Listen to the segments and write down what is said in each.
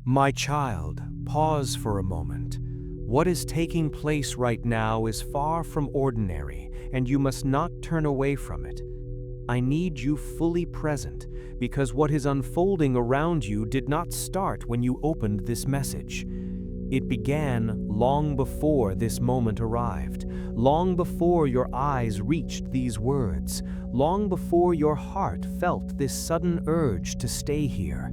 My child, pause for a moment. What is taking place right now is far from ordinary, and you must not turn away from it. I need you fully present, because what is unfolding around you did not start when you opened this message. It began long before this moment arrived, long before your eyes reached these words, long before your heart felt this sudden urge to stay here.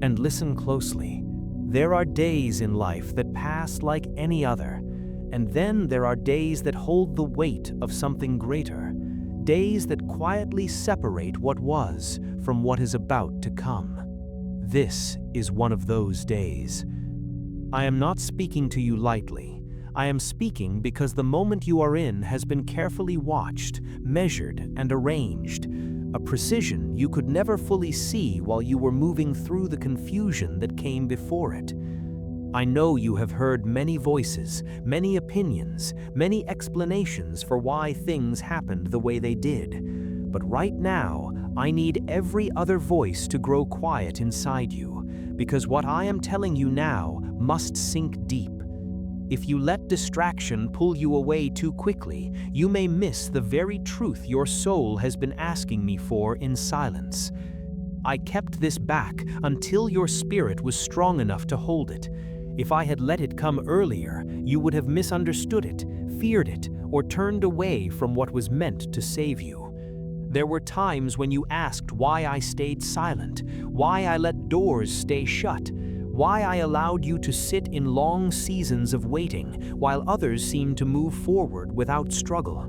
And listen closely. There are days in life that pass like any other, and then there are days that hold the weight of something greater, days that quietly separate what was from what is about to come. This is one of those days. I am not speaking to you lightly. I am speaking because the moment you are in has been carefully watched, measured, and arranged, a precision you could never fully see while you were moving through the confusion that came before it. I know you have heard many voices, many opinions, many explanations for why things happened the way they did. But right now, I need every other voice to grow quiet inside you, because what I am telling you now must sink deep. If you let distraction pull you away too quickly, you may miss the very truth your soul has been asking me for in silence. I kept this back until your spirit was strong enough to hold it. If I had let it come earlier, you would have misunderstood it, feared it, or turned away from what was meant to save you. There were times when you asked why I stayed silent, why I let doors stay shut, why I allowed you to sit in long seasons of waiting while others seemed to move forward without struggle.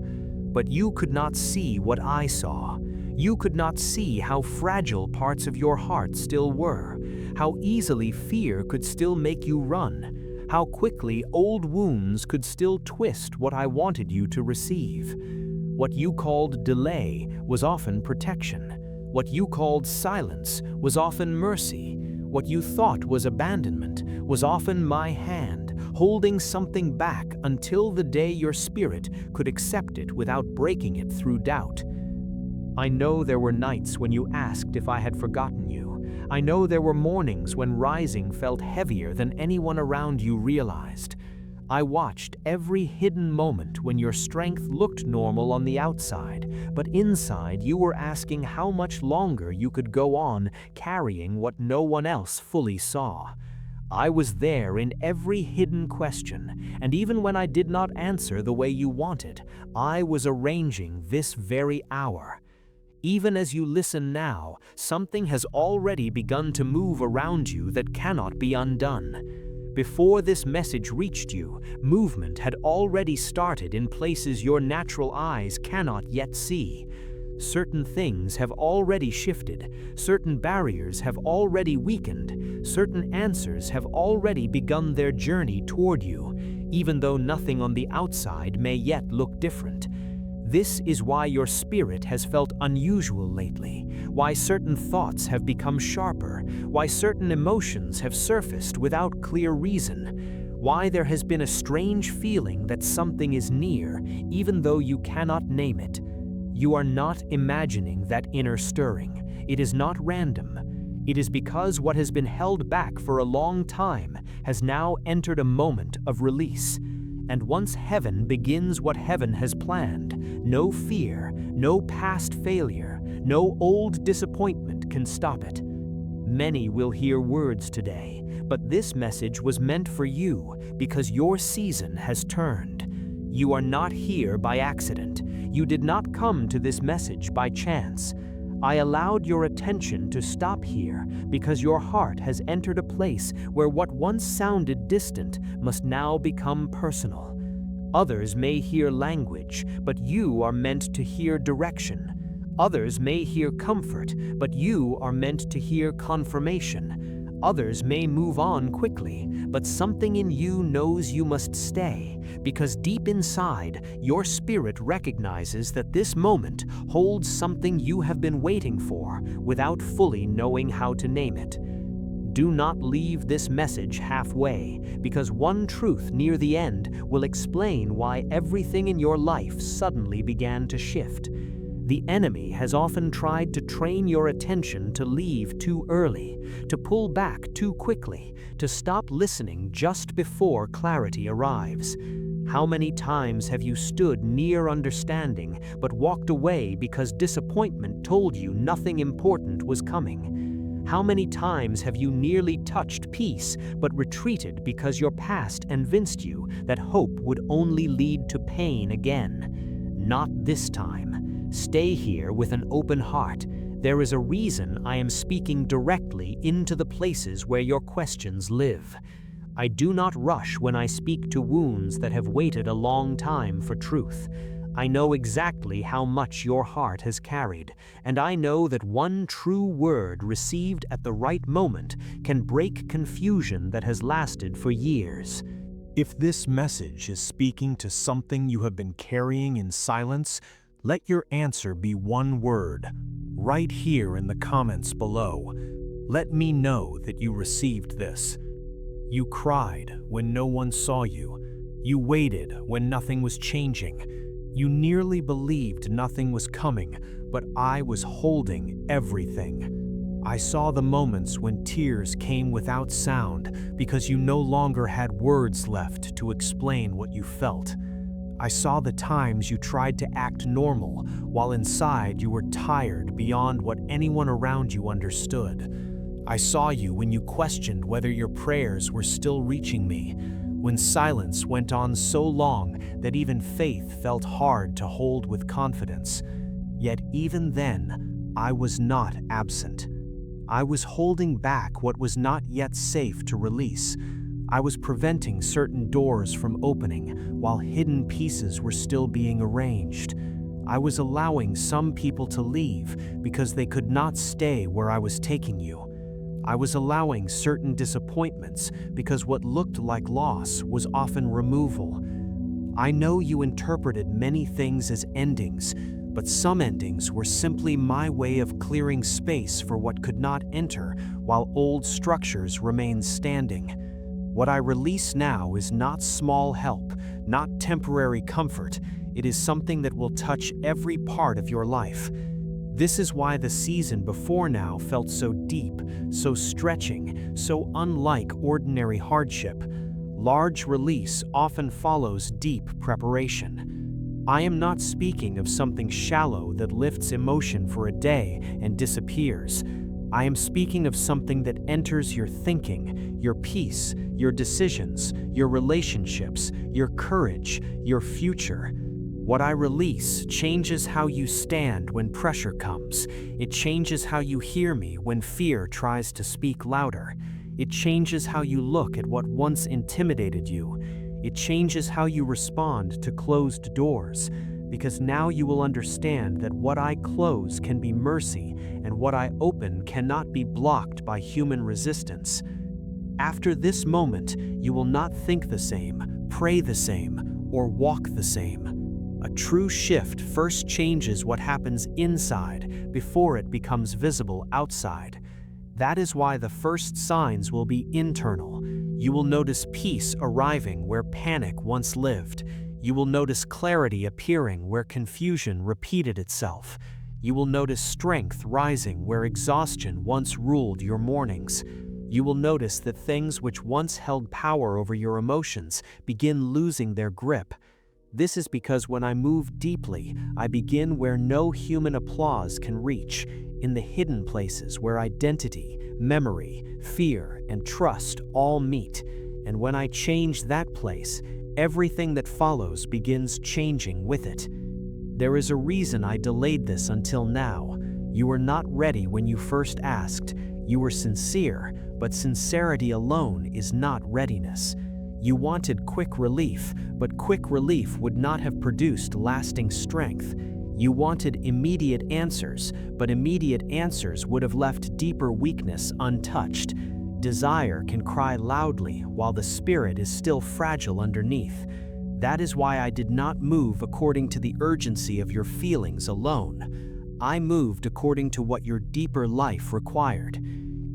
But you could not see what I saw. You could not see how fragile parts of your heart still were, how easily fear could still make you run, how quickly old wounds could still twist what I wanted you to receive. What you called delay was often protection. What you called silence was often mercy. What you thought was abandonment was often my hand, holding something back until the day your spirit could accept it without breaking it through doubt. I know there were nights when you asked if I had forgotten you. I know there were mornings when rising felt heavier than anyone around you realized. I watched every hidden moment when your strength looked normal on the outside, but inside you were asking how much longer you could go on carrying what no one else fully saw. I was there in every hidden question, and even when I did not answer the way you wanted, I was arranging this very hour. Even as you listen now, something has already begun to move around you that cannot be undone. Before this message reached you, movement had already started in places your natural eyes cannot yet see. Certain things have already shifted, certain barriers have already weakened, certain answers have already begun their journey toward you, even though nothing on the outside may yet look different. This is why your spirit has felt unusual lately, why certain thoughts have become sharper, why certain emotions have surfaced without clear reason, why there has been a strange feeling that something is near, even though you cannot name it. You are not imagining that inner stirring. It is not random. It is because what has been held back for a long time has now entered a moment of release. And once heaven begins what heaven has planned, no fear, no past failure, no old disappointment can stop it. Many will hear words today, but this message was meant for you because your season has turned. You are not here by accident. You did not come to this message by chance. I allowed your attention to stop here because your heart has entered a place where what once sounded distant must now become personal. Others may hear language, but you are meant to hear direction. Others may hear comfort, but you are meant to hear confirmation. Others may move on quickly, but something in you knows you must stay, because deep inside, your spirit recognizes that this moment holds something you have been waiting for without fully knowing how to name it. Do not leave this message halfway, because one truth near the end will explain why everything in your life suddenly began to shift. The enemy has often tried to train your attention to leave too early, to pull back too quickly, to stop listening just before clarity arrives. How many times have you stood near understanding but walked away because disappointment told you nothing important was coming? How many times have you nearly touched peace but retreated because your past convinced you that hope would only lead to pain again? Not this time. Stay here with an open heart. There is a reason I am speaking directly into the places where your questions live. I do not rush when I speak to wounds that have waited a long time for truth. I know exactly how much your heart has carried, and I know that one true word received at the right moment can break confusion that has lasted for years. If this message is speaking to something you have been carrying in silence, let your answer be one word, right here in the comments below. Let me know that you received this. You cried when no one saw you. You waited when nothing was changing. You nearly believed nothing was coming, but I was holding everything. I saw the moments when tears came without sound because you no longer had words left to explain what you felt. I saw the times you tried to act normal while inside you were tired beyond what anyone around you understood. I saw you when you questioned whether your prayers were still reaching me, when silence went on so long that even faith felt hard to hold with confidence. Yet even then, I was not absent. I was holding back what was not yet safe to release. I was preventing certain doors from opening while hidden pieces were still being arranged. I was allowing some people to leave because they could not stay where I was taking you. I was allowing certain disappointments because what looked like loss was often removal. I know you interpreted many things as endings, but some endings were simply my way of clearing space for what could not enter while old structures remained standing. What I release now is not small help, not temporary comfort. It is something that will touch every part of your life. This is why the season before now felt so deep, so stretching, so unlike ordinary hardship. Large release often follows deep preparation. I am not speaking of something shallow that lifts emotion for a day and disappears. I am speaking of something that enters your thinking, your peace, your decisions, your relationships, your courage, your future. What I release changes how you stand when pressure comes. It changes how you hear me when fear tries to speak louder. It changes how you look at what once intimidated you. It changes how you respond to closed doors, because now you will understand that what I close can be mercy, and what I open cannot be blocked by human resistance. After this moment, you will not think the same, pray the same, or walk the same. A true shift first changes what happens inside before it becomes visible outside. That is why the first signs will be internal. You will notice peace arriving where panic once lived. You will notice clarity appearing where confusion repeated itself. You will notice strength rising where exhaustion once ruled your mornings. You will notice that things which once held power over your emotions begin losing their grip. This is because when I move deeply, I begin where no human applause can reach, in the hidden places where identity, memory, fear, and trust all meet. And when I change that place, everything that follows begins changing with it. There is a reason I delayed this until now. You were not ready when you first asked. You were sincere, but sincerity alone is not readiness. You wanted quick relief, but quick relief would not have produced lasting strength. You wanted immediate answers, but immediate answers would have left deeper weakness untouched. Desire can cry loudly while the spirit is still fragile underneath. That is why I did not move according to the urgency of your feelings alone. I moved according to what your deeper life required.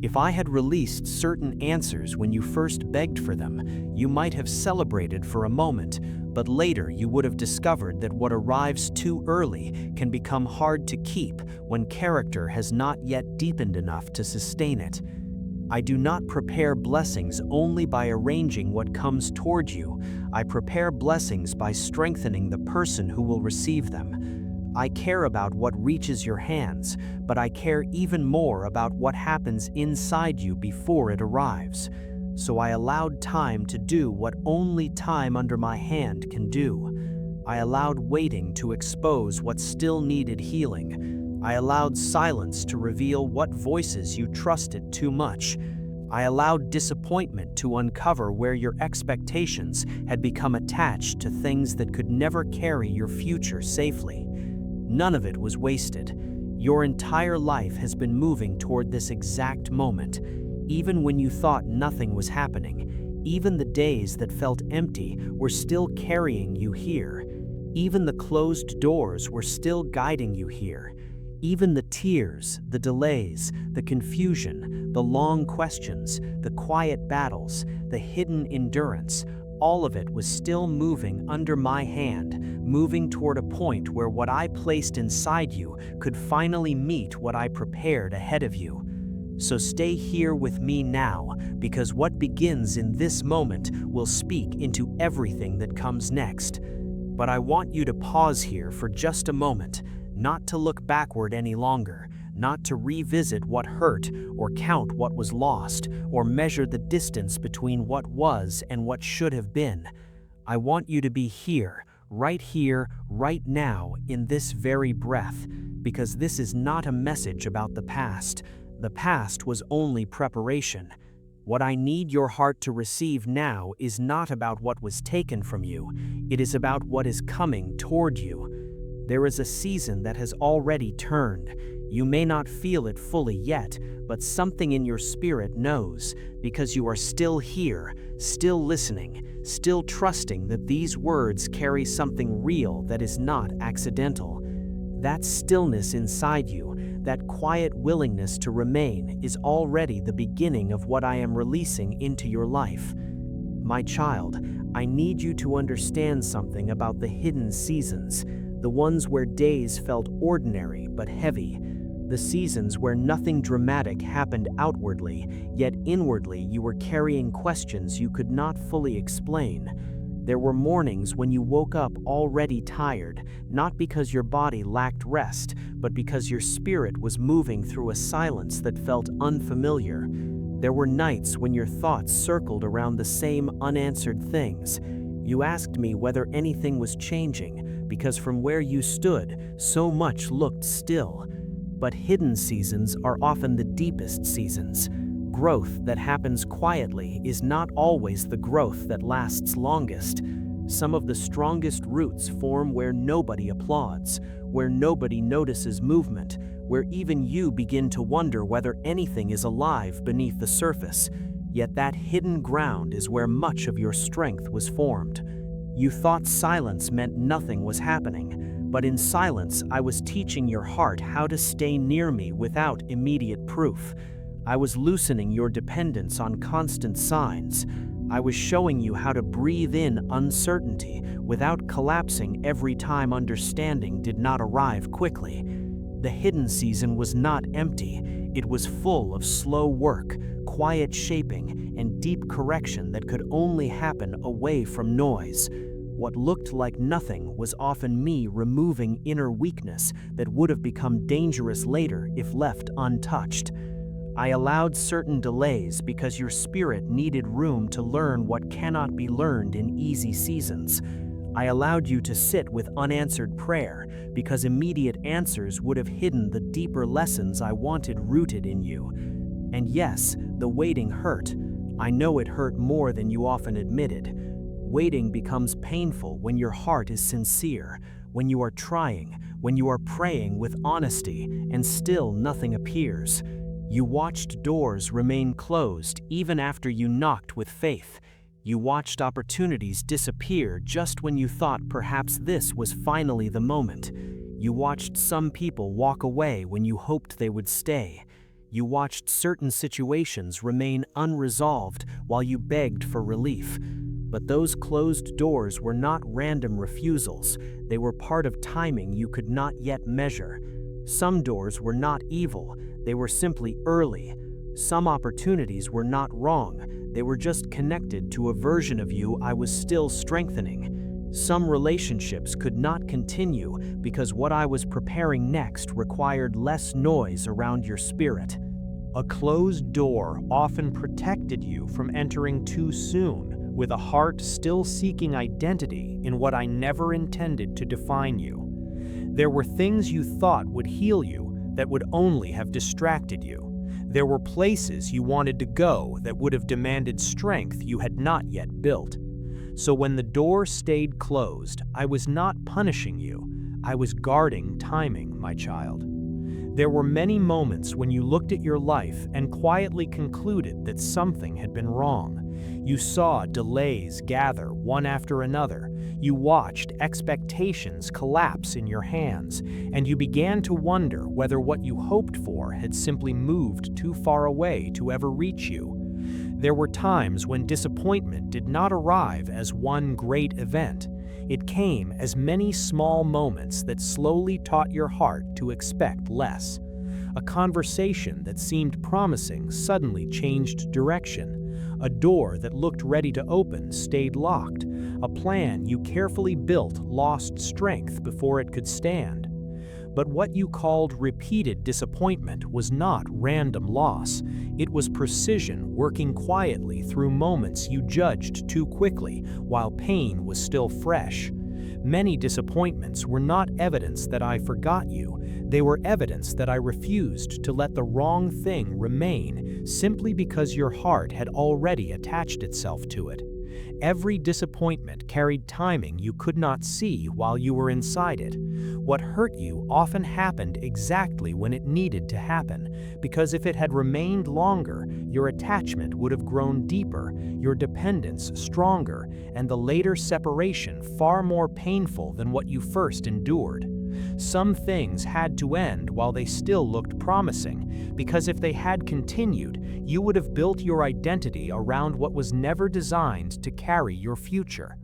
If I had released certain answers when you first begged for them, you might have celebrated for a moment, but later you would have discovered that what arrives too early can become hard to keep when character has not yet deepened enough to sustain it. I do not prepare blessings only by arranging what comes toward you. I prepare blessings by strengthening the person who will receive them. I care about what reaches your hands, but I care even more about what happens inside you before it arrives. So I allowed time to do what only time under my hand can do. I allowed waiting to expose what still needed healing. I allowed silence to reveal what voices you trusted too much. I allowed disappointment to uncover where your expectations had become attached to things that could never carry your future safely. None of it was wasted. Your entire life has been moving toward this exact moment. Even when you thought nothing was happening, even the days that felt empty were still carrying you here. Even the closed doors were still guiding you here. Even the tears, the delays, the confusion, the long questions, the quiet battles, the hidden endurance, all of it was still moving under my hand, moving toward a point where what I placed inside you could finally meet what I prepared ahead of you. So stay here with me now, because what begins in this moment will speak into everything that comes next. But I want you to pause here for just a moment, not to look backward any longer, not to revisit what hurt or count what was lost or measure the distance between what was and what should have been. I want you to be here, right now, in this very breath, because this is not a message about the past. The past was only preparation. What I need your heart to receive now is not about what was taken from you. It is about what is coming toward you. There is a season that has already turned. You may not feel it fully yet, but something in your spirit knows, because you are still here, still listening, still trusting that these words carry something real that is not accidental. That stillness inside you, that quiet willingness to remain, is already the beginning of what I am releasing into your life. My child, I need you to understand something about the hidden seasons, the ones where days felt ordinary but heavy, the seasons where nothing dramatic happened outwardly, yet inwardly you were carrying questions you could not fully explain. There were mornings when you woke up already tired, not because your body lacked rest, but because your spirit was moving through a silence that felt unfamiliar. There were nights when your thoughts circled around the same unanswered things. You asked me whether anything was changing, because from where you stood, so much looked still. But hidden seasons are often the deepest seasons. Growth that happens quietly is not always the growth that lasts longest. Some of the strongest roots form where nobody applauds, where nobody notices movement, where even you begin to wonder whether anything is alive beneath the surface. Yet that hidden ground is where much of your strength was formed. You thought silence meant nothing was happening, but in silence I was teaching your heart how to stay near me without immediate proof. I was loosening your dependence on constant signs. I was showing you how to breathe in uncertainty without collapsing every time understanding did not arrive quickly. The hidden season was not empty. It was full of slow work, quiet shaping, and deep correction that could only happen away from noise. What looked like nothing was often me removing inner weakness that would have become dangerous later if left untouched. I allowed certain delays because your spirit needed room to learn what cannot be learned in easy seasons. I allowed you to sit with unanswered prayer because immediate answers would have hidden the deeper lessons I wanted rooted in you. And yes, the waiting hurt. I know it hurt more than you often admitted. Waiting becomes painful when your heart is sincere, when you are trying, when you are praying with honesty, and still nothing appears. You watched doors remain closed even after you knocked with faith. You watched opportunities disappear just when you thought perhaps this was finally the moment. You watched some people walk away when you hoped they would stay. You watched certain situations remain unresolved while you begged for relief. But those closed doors were not random refusals. They were part of timing you could not yet measure. Some doors were not evil. They were simply early. Some opportunities were not wrong. They were just connected to a version of you I was still strengthening. Some relationships could not continue because what I was preparing next required less noise around your spirit. A closed door often protected you from entering too soon, with a heart still seeking identity in what I never intended to define you. There were things you thought would heal you that would only have distracted you. There were places you wanted to go that would have demanded strength you had not yet built. So when the door stayed closed, I was not punishing you. I was guarding timing, my child. There were many moments when you looked at your life and quietly concluded that something had been wrong. You saw delays gather one after another. You watched expectations collapse in your hands, and you began to wonder whether what you hoped for had simply moved too far away to ever reach you. There were times when disappointment did not arrive as one great event. It came as many small moments that slowly taught your heart to expect less. A conversation that seemed promising suddenly changed direction. A door that looked ready to open stayed locked. A plan you carefully built lost strength before it could stand. But what you called repeated disappointment was not random loss. It was precision working quietly through moments you judged too quickly while pain was still fresh. Many disappointments were not evidence that I forgot you. They were evidence that I refused to let the wrong thing remain simply because your heart had already attached itself to it. Every disappointment carried timing you could not see while you were inside it. What hurt you often happened exactly when it needed to happen, because if it had remained longer, your attachment would have grown deeper, your dependence stronger, and the later separation far more painful than what you first endured. Some things had to end while they still looked promising, because if they had continued, you would have built your identity around what was never designed to carry your future.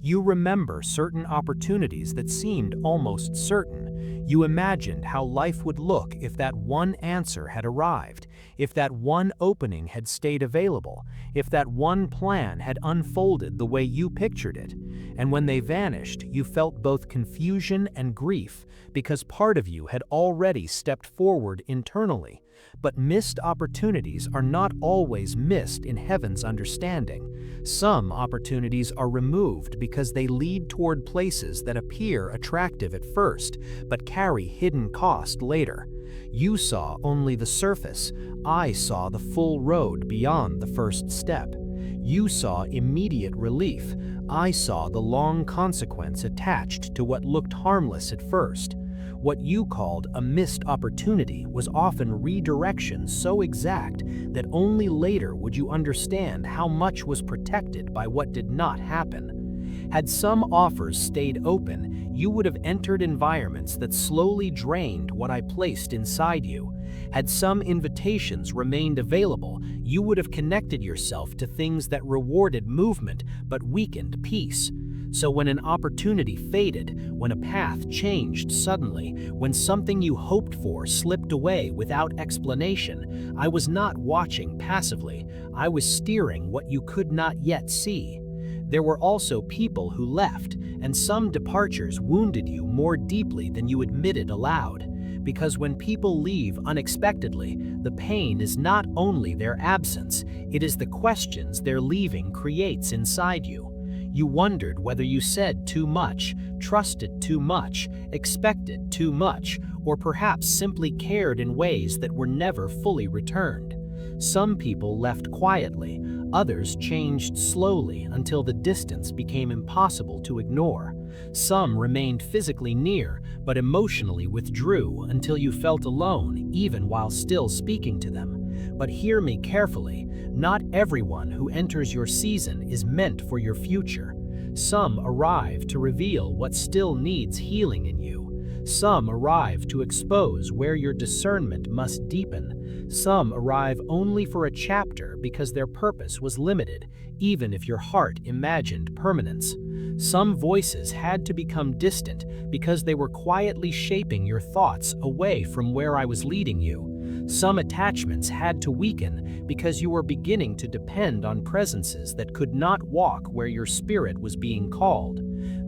You remember certain opportunities that seemed almost certain. You imagined how life would look if that one answer had arrived, if that one opening had stayed available, if that one plan had unfolded the way you pictured it. And when they vanished, you felt both confusion and grief, because part of you had already stepped forward internally. But missed opportunities are not always missed in heaven's understanding. Some opportunities are removed because they lead toward places that appear attractive at first, but carry hidden cost later. You saw only the surface. I saw the full road beyond the first step. You saw immediate relief. I saw the long consequence attached to what looked harmless at first. What you called a missed opportunity was often redirection so exact that only later would you understand how much was protected by what did not happen. Had some offers stayed open, you would have entered environments that slowly drained what I placed inside you. Had some invitations remained available, you would have connected yourself to things that rewarded movement but weakened peace. So when an opportunity faded, when a path changed suddenly, when something you hoped for slipped away without explanation, I was not watching passively. I was steering what you could not yet see. There were also people who left, and some departures wounded you more deeply than you admitted aloud. Because when people leave unexpectedly, the pain is not only their absence, it is the questions their leaving creates inside you. You wondered whether you said too much, trusted too much, expected too much, or perhaps simply cared in ways that were never fully returned. Some people left quietly, others changed slowly until the distance became impossible to ignore. Some remained physically near, but emotionally withdrew until you felt alone, even while still speaking to them. But hear me carefully, not everyone who enters your season is meant for your future. Some arrive to reveal what still needs healing in you. Some arrive to expose where your discernment must deepen. Some arrive only for a chapter because their purpose was limited, even if your heart imagined permanence. Some voices had to become distant because they were quietly shaping your thoughts away from where I was leading you. Some attachments had to weaken because you were beginning to depend on presences that could not walk where your spirit was being called.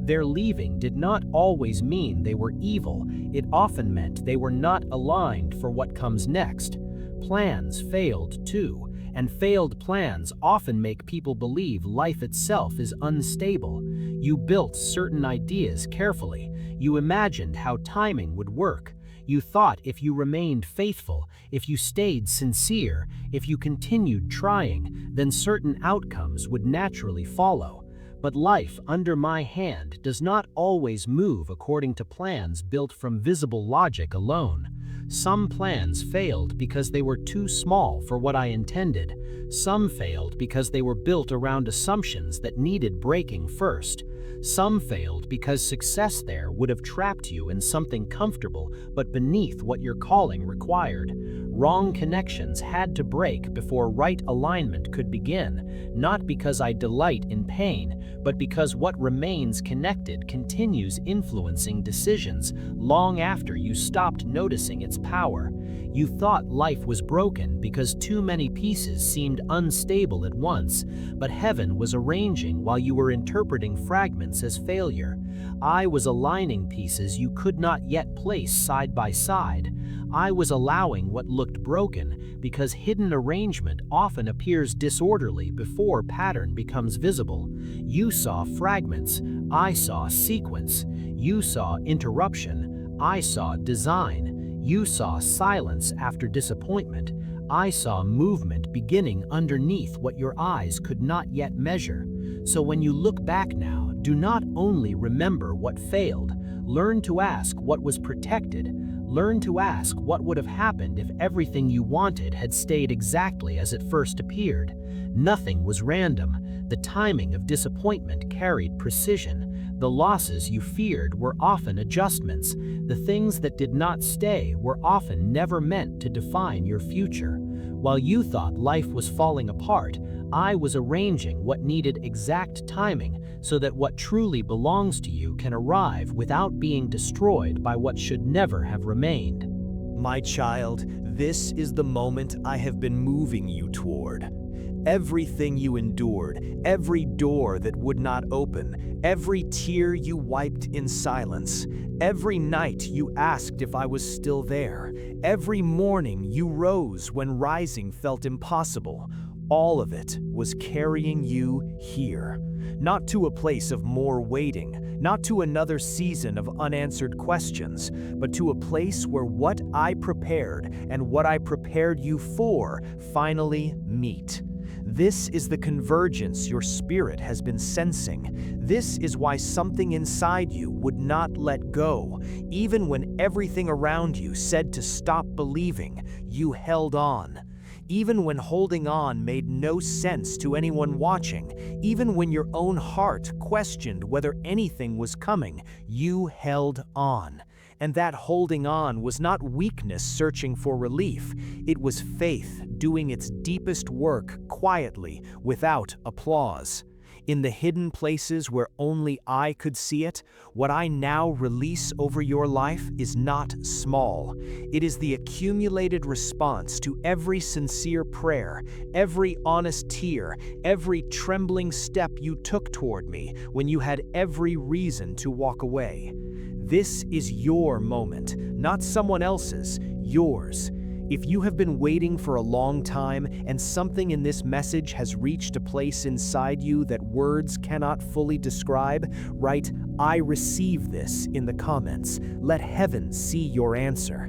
Their leaving did not always mean they were evil. It often meant they were not aligned for what comes next. Plans failed too, and failed plans often make people believe life itself is unstable. You built certain ideas carefully. You imagined how timing would work. You thought if you remained faithful, if you stayed sincere, if you continued trying, then certain outcomes would naturally follow. But life under my hand does not always move according to plans built from visible logic alone. Some plans failed because they were too small for what I intended. Some failed because they were built around assumptions that needed breaking first. Some failed because success there would have trapped you in something comfortable but beneath what your calling required. Wrong connections had to break before right alignment could begin, not because I delight in pain, but because what remains connected continues influencing decisions long after you stopped noticing its power. You thought life was broken because too many pieces seemed unstable at once, but heaven was arranging while you were interpreting fragments as failure. I was aligning pieces you could not yet place side by side. I was allowing what looked broken because hidden arrangement often appears disorderly before pattern becomes visible. You saw fragments, I saw sequence. You saw interruption, I saw design. You saw silence after disappointment. I saw movement beginning underneath what your eyes could not yet measure. So when you look back now, do not only remember what failed, learn to ask what was protected. Learn to ask what would have happened if everything you wanted had stayed exactly as it first appeared. Nothing was random. The timing of disappointment carried precision. The losses you feared were often adjustments. The things that did not stay were often never meant to define your future. While you thought life was falling apart, I was arranging what needed exact timing so that what truly belongs to you can arrive without being destroyed by what should never have remained. My child, this is the moment I have been moving you toward. Everything you endured, every door that would not open, every tear you wiped in silence, every night you asked if I was still there, every morning you rose when rising felt impossible, all of it was carrying you here. Not to a place of more waiting, not to another season of unanswered questions, but to a place where what I prepared and what I prepared you for finally meet. This is the convergence your spirit has been sensing. This is why something inside you would not let go. Even when everything around you said to stop believing, you held on. Even when holding on made no sense to anyone watching, even when your own heart questioned whether anything was coming, you held on. And that holding on was not weakness searching for relief. It was faith doing its deepest work quietly, without applause. In the hidden places where only I could see it, what I now release over your life is not small. It is the accumulated response to every sincere prayer, every honest tear, every trembling step you took toward me when you had every reason to walk away. This is your moment, not someone else's, yours. If you have been waiting for a long time and something in this message has reached a place inside you that words cannot fully describe, write, "I receive this" in the comments. Let heaven see your answer.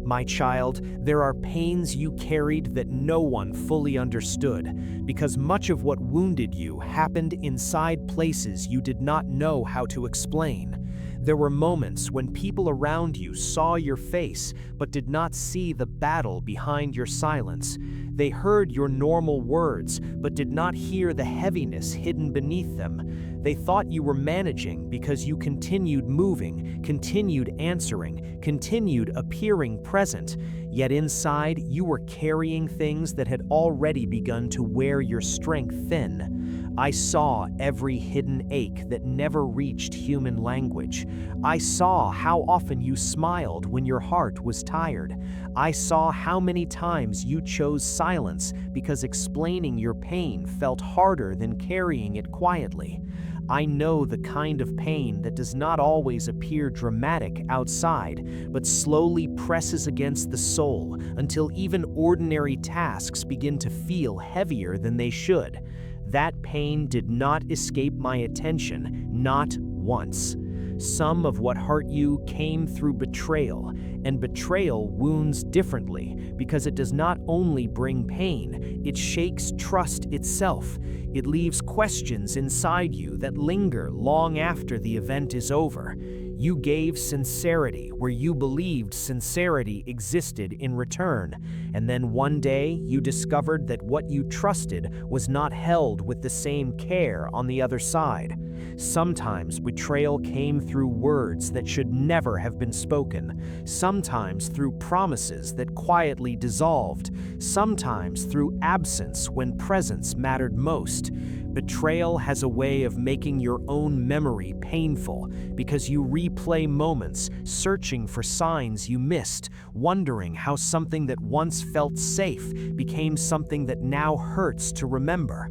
My child, there are pains you carried that no one fully understood, because much of what wounded you happened inside places you did not know how to explain. There were moments when people around you saw your face but did not see the battle behind your silence. They heard your normal words but did not hear the heaviness hidden beneath them. They thought you were managing because you continued moving, continued answering, continued appearing present. Yet inside, you were carrying things that had already begun to wear your strength thin. I saw every hidden ache that never reached human language. I saw how often you smiled when your heart was tired. I saw how many times you chose silence because explaining your pain felt harder than carrying it quietly. I know the kind of pain that does not always appear dramatic outside, but slowly presses against the soul until even ordinary tasks begin to feel heavier than they should. That pain did not escape my attention, not once. Some of what hurt you came through betrayal, and betrayal wounds differently because it does not only bring pain, it shakes trust itself. It leaves questions inside you that linger long after the event is over. You gave sincerity where you believed sincerity existed in return, and then one day you discovered that what you trusted was not held with the same care on the other side. Sometimes betrayal came through words that should never have been spoken, sometimes through promises that quietly dissolved, sometimes through absence when presence mattered most. Betrayal has a way of making your own memory painful because you replay moments, searching for signs you missed, wondering how something that once felt safe became something that now hurts to remember.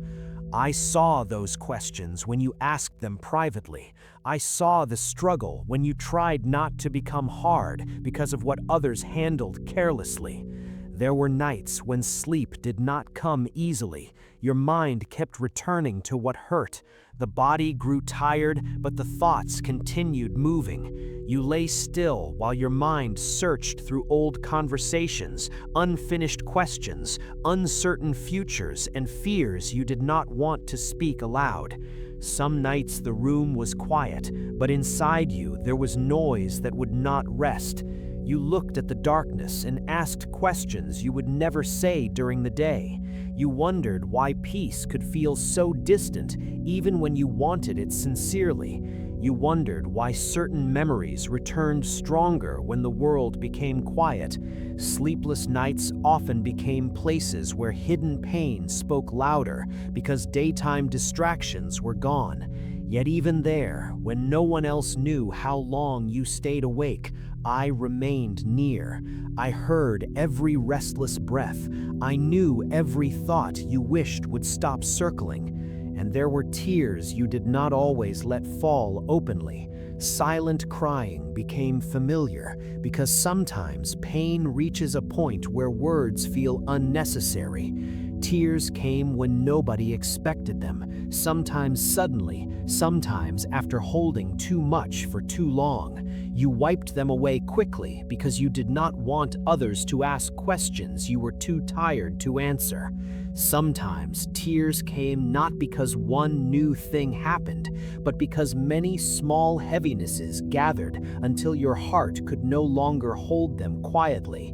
I saw those questions when you asked them privately. I saw the struggle when you tried not to become hard because of what others handled carelessly. There were nights when sleep did not come easily. Your mind kept returning to what hurt. The body grew tired, but the thoughts continued moving. You lay still while your mind searched through old conversations, unfinished questions, uncertain futures, and fears you did not want to speak aloud. Some nights the room was quiet, but inside you there was noise that would not rest. You looked at the darkness and asked questions you would never say during the day. You wondered why peace could feel so distant even when you wanted it sincerely. You wondered why certain memories returned stronger when the world became quiet. Sleepless nights often became places where hidden pain spoke louder because daytime distractions were gone. Yet even there, when no one else knew how long you stayed awake, I remained near. I heard every restless breath. I knew every thought you wished would stop circling. And there were tears you did not always let fall openly. Silent crying became familiar because sometimes pain reaches a point where words feel unnecessary. Tears came when nobody expected them, sometimes suddenly, sometimes after holding too much for too long. You wiped them away quickly because you did not want others to ask questions you were too tired to answer. Sometimes tears came not because one new thing happened, but because many small heavinesses gathered until your heart could no longer hold them quietly.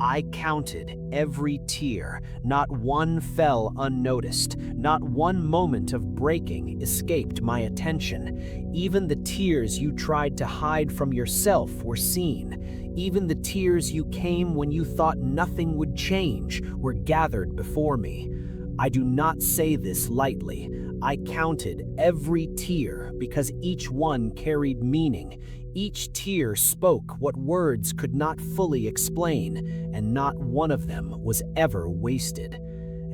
I counted every tear. Not one fell unnoticed. Not one moment of breaking escaped my attention. Even the tears you tried to hide from yourself were seen. Even the tears you came when you thought nothing would change were gathered before me. I do not say this lightly. I counted every tear because each one carried meaning. Each tear spoke what words could not fully explain, and not one of them was ever wasted.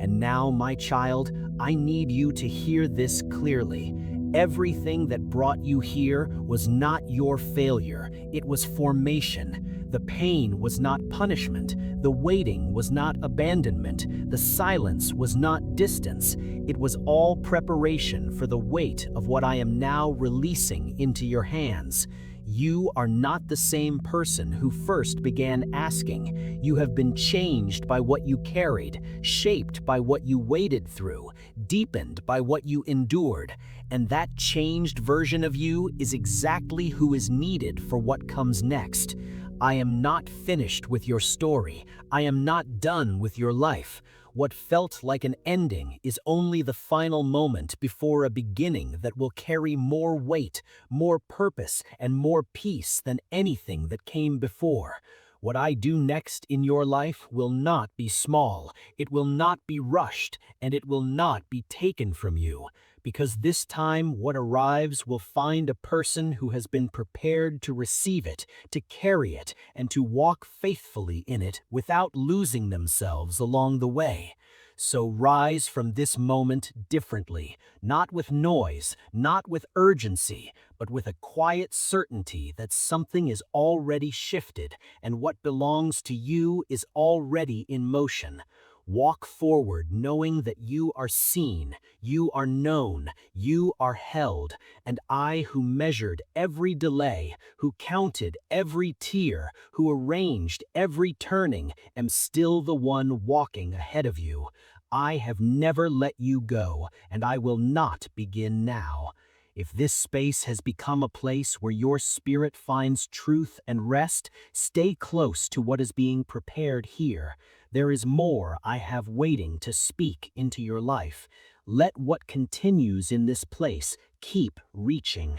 And now, my child, I need you to hear this clearly. Everything that brought you here was not your failure, it was formation. The pain was not punishment, the waiting was not abandonment, the silence was not distance. It was all preparation for the weight of what I am now releasing into your hands. You are not the same person who first began asking. You have been changed by what you carried, shaped by what you waded through, deepened by what you endured, and that changed version of you is exactly who is needed for what comes next. I am not finished with your story. I am not done with your life. What felt like an ending is only the final moment before a beginning that will carry more weight, more purpose, and more peace than anything that came before. What I do next in your life will not be small, it will not be rushed, and it will not be taken from you. Because this time what arrives will find a person who has been prepared to receive it, to carry it, and to walk faithfully in it without losing themselves along the way. So rise from this moment differently, not with noise, not with urgency, but with a quiet certainty that something is already shifted and what belongs to you is already in motion. Walk forward knowing that you are seen, you are known, you are held, and I who measured every delay, who counted every tear, who arranged every turning, am still the one walking ahead of you. I have never let you go, and I will not begin now. If this space has become a place where your spirit finds truth and rest, stay close to what is being prepared here. There is more I have waiting to speak into your life. Let what continues in this place keep reaching.